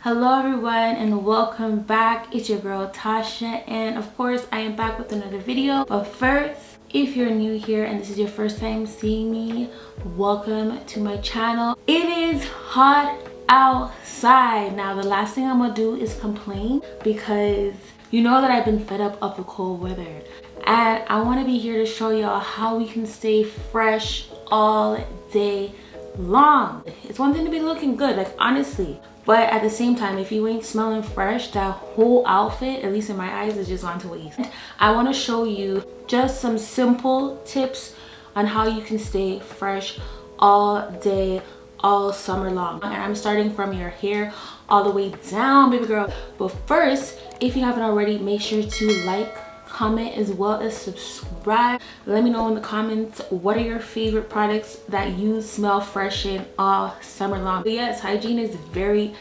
Hello everyone and welcome back. It's your girl Tasha, and of course I am back with another video. But first, if you're new here and this is your first time seeing me, welcome to my channel. It is hot outside. Now the last thing I'm gonna do is complain, because you know that I've been fed up of the cold weather, and I want to be here to show y'all how we can stay fresh all day long. It's one thing to be looking good, like honestly, but at the same time, if you ain't smelling fresh, that whole outfit, at least in my eyes, is just gone to waste. I want to show you just some simple tips on how you can stay fresh all day, all summer long. And I'm starting from your hair all the way down, baby girl. But first, if you haven't already, make sure to like, comment, as well as subscribe. Let me know in the comments, what are your favorite products that you smell fresh in all summer long. But yes, hygiene is very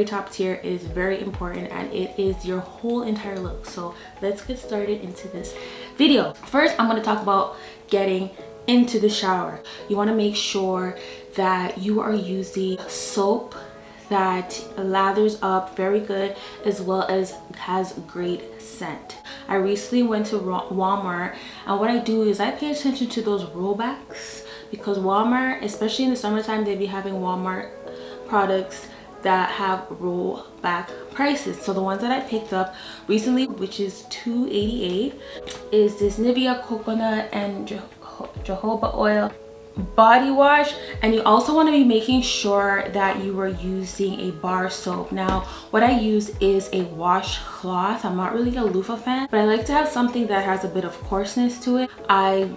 top tier. It is very important, and it is your whole entire look. So let's get started into this video. First, I'm going to talk about getting into the shower. You want to make sure that you are using soap that lathers up very good, as well as has great scent. I recently went to Walmart, and what I do is I pay attention to those rollbacks, because Walmart, especially in the summertime, they be having Walmart products that have rollback prices. So the ones that I picked up recently, which is $2.88, is this Nivea coconut and jojoba oil body wash. And you also want to be making sure that you are using a bar soap. Now what I use is a washcloth. I'm not really a loofah fan, but I like to have something that has a bit of coarseness to it. I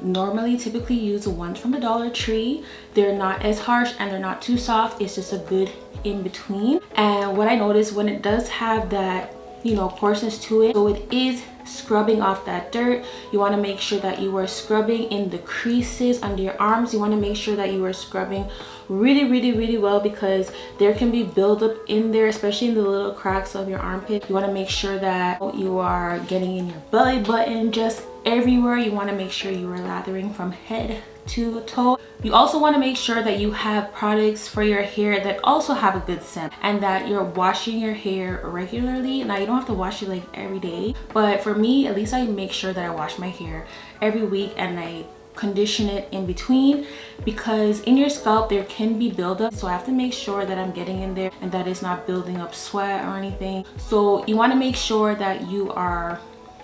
typically use the ones from the Dollar Tree. They're not as harsh and they're not too soft. It's just a good in between. And what I noticed, when it does have that, you know, coarseness to it, so it is scrubbing off that dirt, you want to make sure that you are scrubbing in the creases under your arms. You want to make sure that you are scrubbing really well, because there can be buildup in there, especially in the little cracks of your armpit. You want to make sure that you are getting in your belly button, just everywhere. You want to make sure you are lathering from head to toe. You also want to make sure that you have products for your hair that also have a good scent, and that you're washing your hair regularly. Now you don't have to wash it like every day, but for me at least, I make sure that I wash my hair every week and I condition it in between, because in your scalp there can be buildup. So I have to make sure that I'm getting in there and that it's not building up sweat or anything. So you want to make sure that you are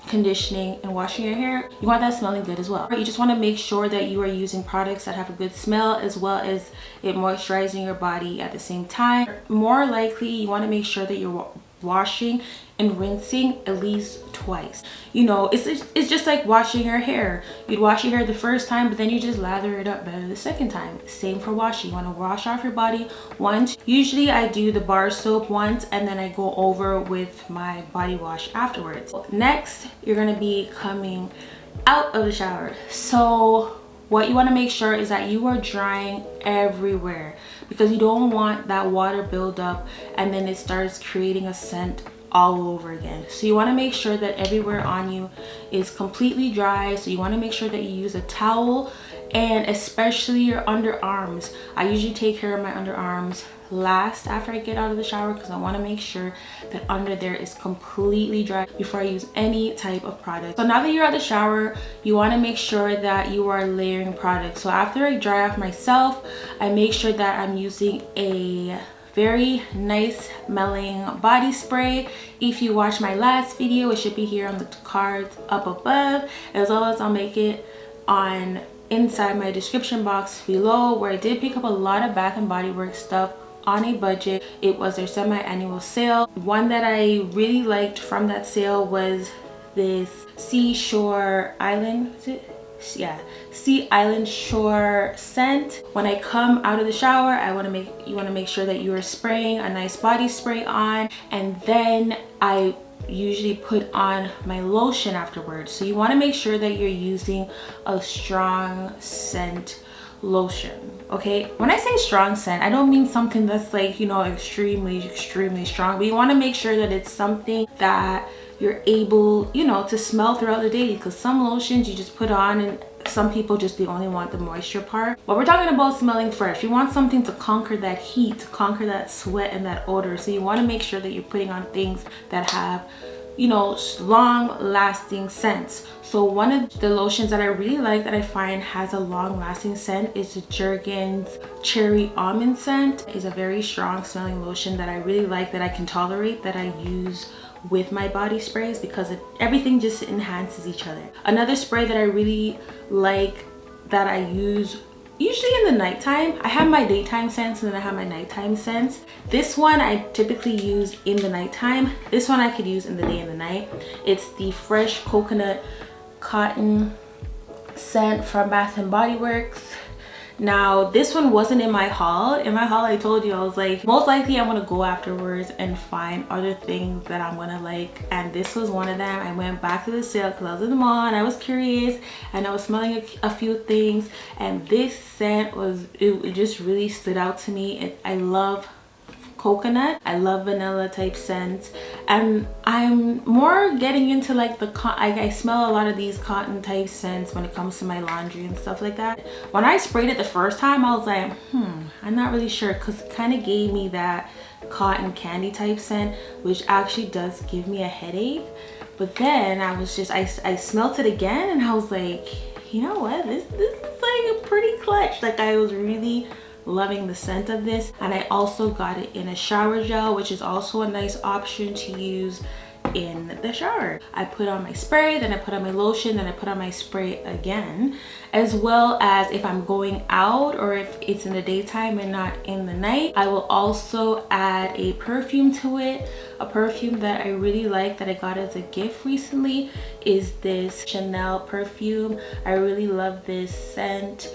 conditioning and washing your hair. You want that smelling good as well. You just want to make sure that you are using products that have a good smell, as well as it moisturizing your body at the same time. More likely, you want to make sure that you're washing and rinsing at least twice. You know, it's just like washing your hair. You'd wash your hair the first time, but then you just lather it up better the second time. Same for washing. You want to wash off your body once. Usually I do the bar soap once, and then I go over with my body wash afterwards. Next, you're going to be coming out of the shower. So what you want to make sure is that you are drying everywhere, because you don't want that water buildup and then it starts creating a scent all over again. So you want to make sure that everywhere on you is completely dry. So you want to make sure that you use a towel, and especially your underarms. I usually take care of my underarms last after I get out of the shower, because I want to make sure that under there is completely dry before I use any type of product. So now that you're out of the shower, you want to make sure that you are layering products. So after I dry off myself, I make sure that I'm using a very nice smelling body spray. If you watch my last video, it should be here on the cards up above, as well as I'll make it on inside my description box below, where I did pick up a lot of Bath and Body Works stuff on a budget. It was their semi-annual sale. One that I really liked from that sale was this Seashore Island, Sea Island Shore scent. When I come out of the shower, you want to make sure that you are spraying a nice body spray on, and then I usually put on my lotion afterwards. So you want to make sure that you're using a strong scent lotion. Okay, when I say strong scent, I don't mean something that's like, you know, extremely strong, but you want to make sure that it's something that you're able, you know, to smell throughout the day, because some lotions you just put on and Some people just, they only want the moisture part. But we're talking about smelling fresh. You want something to conquer that heat, to conquer that sweat and that odor. So you want to make sure that you're putting on things that have, you know, long lasting scents. So one of the lotions that I really like, that I find has a long lasting scent, is the Jergens Cherry Almond scent. It's a very strong smelling lotion that I really like, that I can tolerate, that I use with my body sprays, because everything just enhances each other. Another spray that I really like, that I use usually in the nighttime, I have my daytime scents and then I have my nighttime scents. This one I typically use in the nighttime. This one I could use in the day and the night. It's the Fresh Coconut Cotton scent from Bath and Body Works. Now this one wasn't in my haul. In my haul, I told you, I was like, most likely I'm gonna go afterwards and find other things that I'm gonna like, and this was one of them. I went back to the sale because I was in the mall and I was curious and I was smelling a few things, and this scent was, it just really stood out to me. I love coconut, I love vanilla type scents, and I'm more getting into like the I smell a lot of these cotton type scents when it comes to my laundry and stuff like that. When I sprayed it the first time, I was like, I'm not really sure, because it kind of gave me that cotton candy type scent, which actually does give me a headache. But then I was just, I smelled it again and I was like, you know what, this is like a pretty clutch. Like, I was really loving the scent of this. And I also got it in a shower gel, which is also a nice option to use in the shower. I put on my spray, then I put on my lotion, then I put on my spray again, as well as if I'm going out or if it's in the daytime and not in the night, I will also add a perfume to it. A perfume that I really like, that I got as a gift recently, is this Chanel perfume. I really love this scent.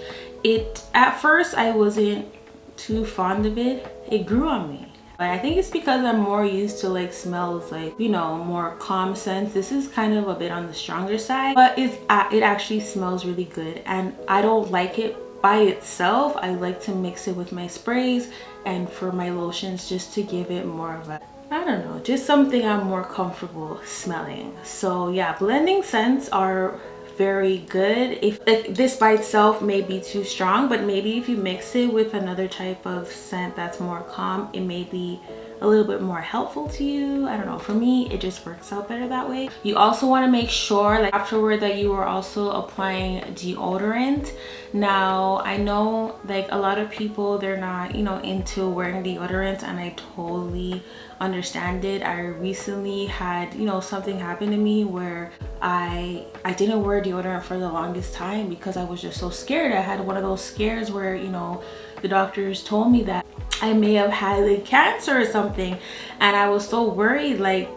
At first I wasn't too fond of it. It grew on me. I think it's because I'm more used to like smells, like, you know, more calm scents. This is kind of a bit on the stronger side, but it actually smells really good, and I don't like it by itself. I like to mix it with my sprays and for my lotions, just to give it more of a, I don't know, just something I'm more comfortable smelling. So yeah, blending scents are very good. If this by itself may be too strong, but maybe if you mix it with another type of scent that's more calm, it may be a little bit more helpful to you. I don't know, for me it just works out better that way. You also want to make sure, like, afterward, that you are also applying deodorant. Now I know like a lot of people, they're not, you know, into wearing deodorant, and I totally understand it. I recently had, you know, something happen to me where I didn't wear deodorant for the longest time because I was just so scared. I had one of those scares where, you know, the doctors told me that I may have had like cancer or something, and I was so worried, like,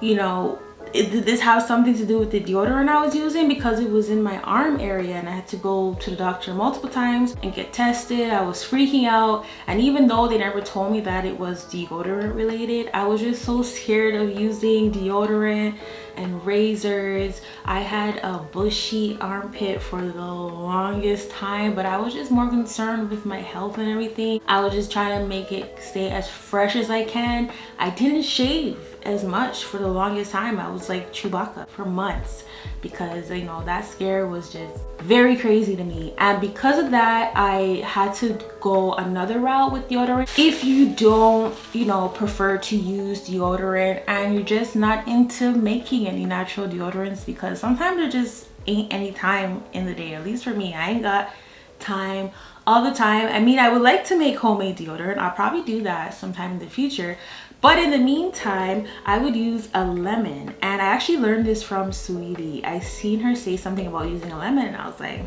you know, did this have something to do with the deodorant I was using, because it was in my arm area and I had to go to the doctor multiple times and get tested. I was freaking out, and even though they never told me that it was deodorant related, I was just so scared of using deodorant and razors. I had a bushy armpit for the longest time, but I was just more concerned with my health and everything. I was just trying to make it stay as fresh as I can. I didn't shave as much for the longest time. I was like Chewbacca for months, because, you know, that scare was just very crazy to me. And because of that, I had to go another route with deodorant. If you don't, you know, prefer to use deodorant and you're just not into making any natural deodorants, because sometimes there just ain't any time in the day. At least for me, I ain't got time all the time. I mean, I would like to make homemade deodorant. I'll probably do that sometime in the future, but in the meantime, I would use a lemon. And I actually learned this from Sweetie. I seen her say something about using a lemon, and I was like,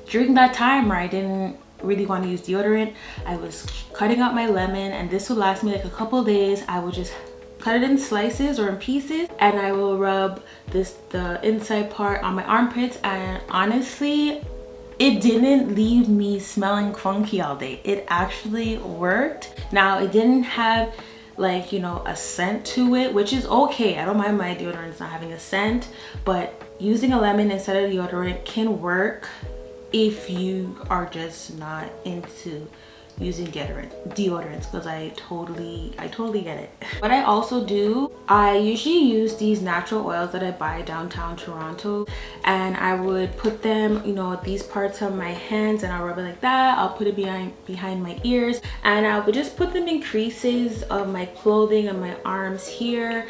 During that time where I didn't really want to use deodorant, I was cutting up my lemon, and this would last me like a couple of days. I would just cut it in slices or in pieces, and I will rub the inside part on my armpits, and honestly, it didn't leave me smelling funky all day. It actually worked. Now, it didn't have, like, you know, a scent to it, which is okay. I don't mind my deodorants not having a scent, but using a lemon instead of deodorant can work if you are just not into using deodorants because I totally get it. What I also do, I usually use these natural oils that I buy downtown Toronto, and I would put them, you know, these parts of my hands, and I'll rub it like that. I'll put it behind my ears, and I would just put them in creases of my clothing and my arms here.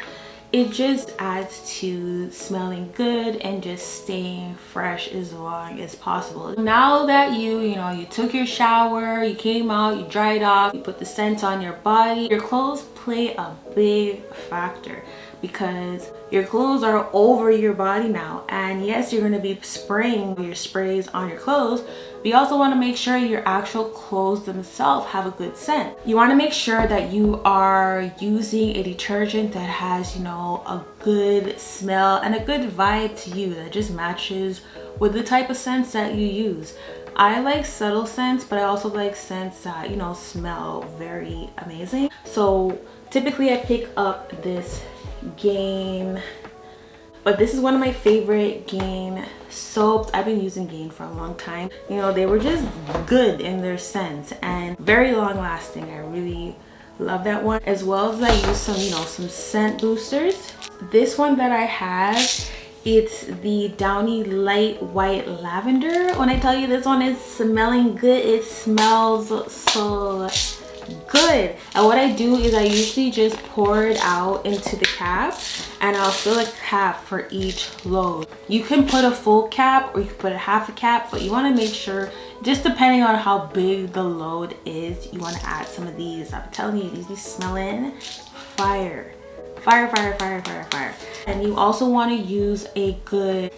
It just adds to smelling good and just staying fresh as long as possible. Now that you took your shower, you came out, you dried off, you put the scent on your body, your clothes play a big factor because your clothes are over your body now. And yes, you're going to be spraying your sprays on your clothes, but you also want to make sure your actual clothes themselves have a good scent. You want to make sure that you are using a detergent that has, you know, a good smell and a good vibe to you that just matches with the type of scents that you use. I like subtle scents, but I also like scents that, you know, smell very amazing. So typically I pick up this Gain, but this is one of my favorite Gain soaps. I've been using Gain for a long time. You know, they were just good in their scents and very long lasting. I really love that one, as well as I use some, you know, some scent boosters. This one that I have, it's the Downy Light White Lavender. When I tell you this one is smelling good, it smells so good. And what I do is I usually just pour it out into the cap, and I'll fill a cap for each load. You can put a full cap or you can put a half a cap, but you want to make sure, just depending on how big the load is, you want to add some of these. I'm telling you, these be smelling fire. Fire, fire, fire, fire, fire. And you also want to use a good,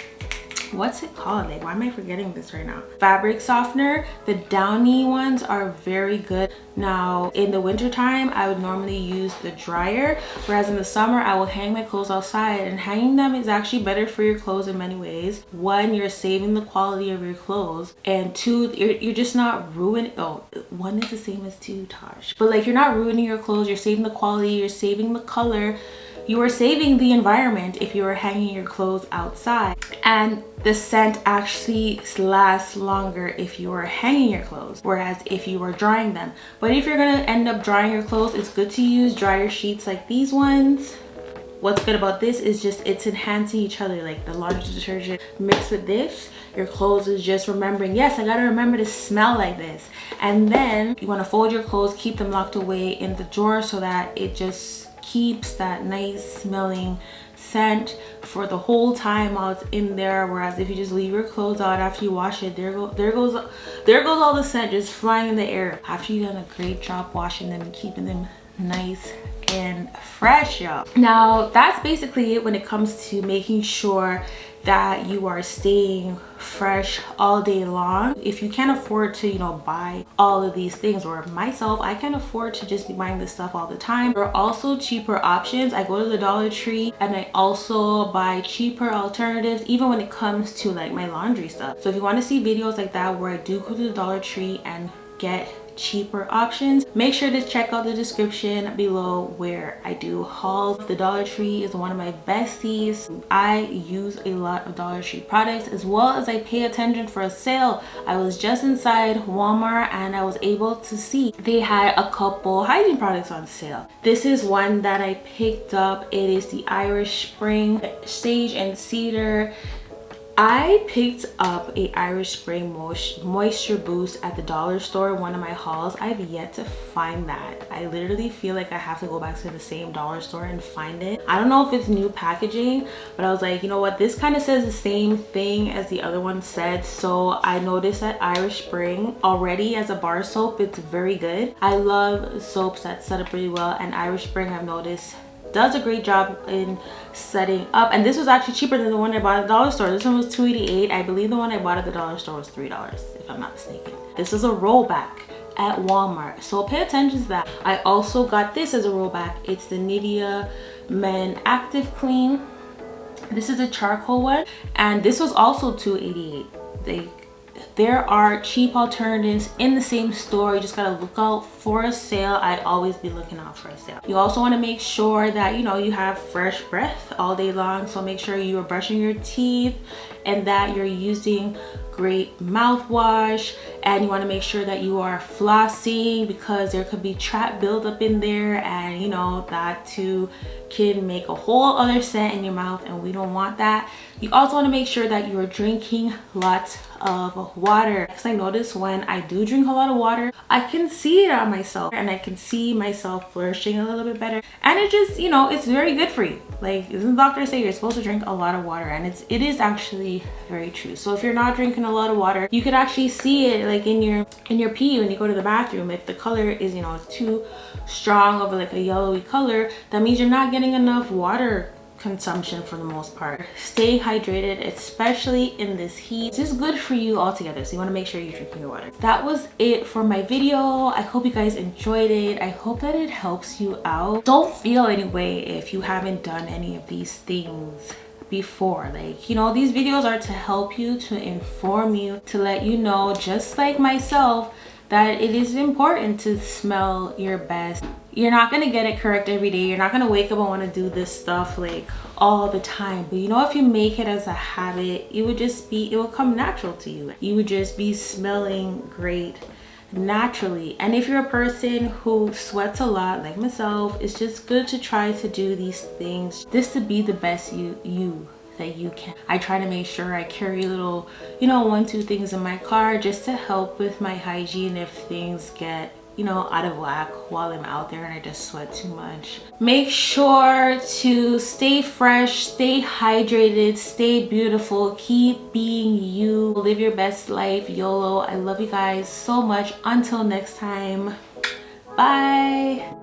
what's it called? Like, why am I forgetting this right now? Fabric softener. The Downy ones are very good. Now, in the winter time, I would normally use the dryer, whereas in the summer, I will hang my clothes outside, and hanging them is actually better for your clothes in many ways. One, you're saving the quality of your clothes, and two, you're just not ruining, oh, one is the same as two, Tosh, but like, you're not ruining your clothes, you're saving the quality, you're saving the color, you are saving the environment if you are hanging your clothes outside. And the scent actually lasts longer if you are hanging your clothes, whereas if you are drying them. But if you're gonna end up drying your clothes, it's good to use dryer sheets like these ones. What's good about this is just it's enhancing each other. Like the laundry detergent mixed with this, your clothes is just remembering, yes, I gotta remember to smell like this. And then you want to fold your clothes, keep them locked away in the drawer so that it just keeps that nice smelling scent for the whole time while it's in there. Whereas if you just leave your clothes out after you wash it, there goes all the scent just flying in the air after you've done a great job washing them and keeping them nice and fresh, y'all. Now that's basically it when it comes to making sure that you are staying fresh all day long. If you can't afford to, you know, buy all of these things, or myself, I can't afford to just be buying this stuff all the time. There are also cheaper options. I go to the Dollar Tree and I also buy cheaper alternatives, even when it comes to like my laundry stuff. So if you want to see videos like that where I do go to the Dollar Tree and get cheaper options, make sure to check out the description below where I do hauls. The Dollar Tree is one of my besties. I use a lot of Dollar Tree products, as well as I pay attention for a sale. I was just inside Walmart and I was able to see they had a couple hygiene products on sale. This is one that I picked up. It is the Irish Spring Sage and Cedar. I picked up a Irish Spring Moisture Boost at the dollar store, one of my hauls. I've yet to find that. I literally feel like I have to go back to the same dollar store and find it. I don't know if it's new packaging, but I was like, you know what, this kind of says the same thing as the other one said. So I noticed that Irish Spring already as a bar soap, it's very good. I love soaps that set up really well, and Irish Spring, I've noticed, does a great job in setting up. And this was actually cheaper than the one I bought at the dollar store. This one was $2.88. I believe the one I bought at the dollar store was $3, if I'm not mistaken. This is a rollback at Walmart, so pay attention to that. I also got this as a rollback. It's the Nivea Men Active Clean. This is a charcoal one, and this was also $2.88. There are cheap alternatives in the same store. You just gotta look out for a sale. I always be looking out for a sale. You also want to make sure that, you know, you have fresh breath all day long. So make sure you are brushing your teeth and that you're using great mouthwash, and you want to make sure that you are flossing because there could be trapped buildup in there, and you know that too can make a whole other scent in your mouth, and we don't want that. You also want to make sure that you're drinking lots of water, because I notice when I do drink a lot of water, I can see it on myself, and I can see myself flourishing a little bit better, and it just, you know, it's very good for you. Like, doesn't the doctor say you're supposed to drink a lot of water? And it is actually very true. So if you're not drinking a lot of water, you could actually see it like in your pee when you go to the bathroom. If the color is, you know, it's too strong of like a yellowy color, that means you're not getting enough water consumption for the most part. Stay hydrated, especially in this heat. This is good for you altogether, so you want to make sure you're drinking your water. That was it for my video. I hope you guys enjoyed it. I hope that it helps you out. Don't feel any way if you haven't done any of these things before. Like, you know, these videos are to help you, to inform you, to let you know, just like myself, that it is important to smell your best. You're not gonna get it correct every day. You're not gonna wake up and want to do this stuff like all the time. But you know, if you make it as a habit, it will come natural to you. You would just be smelling great naturally. And if you're a person who sweats a lot like myself, it's just good to try to do these things just to be the best you that you can. I try to make sure I carry little, you know, 1-2 things in my car just to help with my hygiene if things get, you know, out of whack while I'm out there and I just sweat too much. Make sure to stay fresh, stay hydrated, stay beautiful, keep being you, live your best life, YOLO. I love you guys so much. Until next time, bye.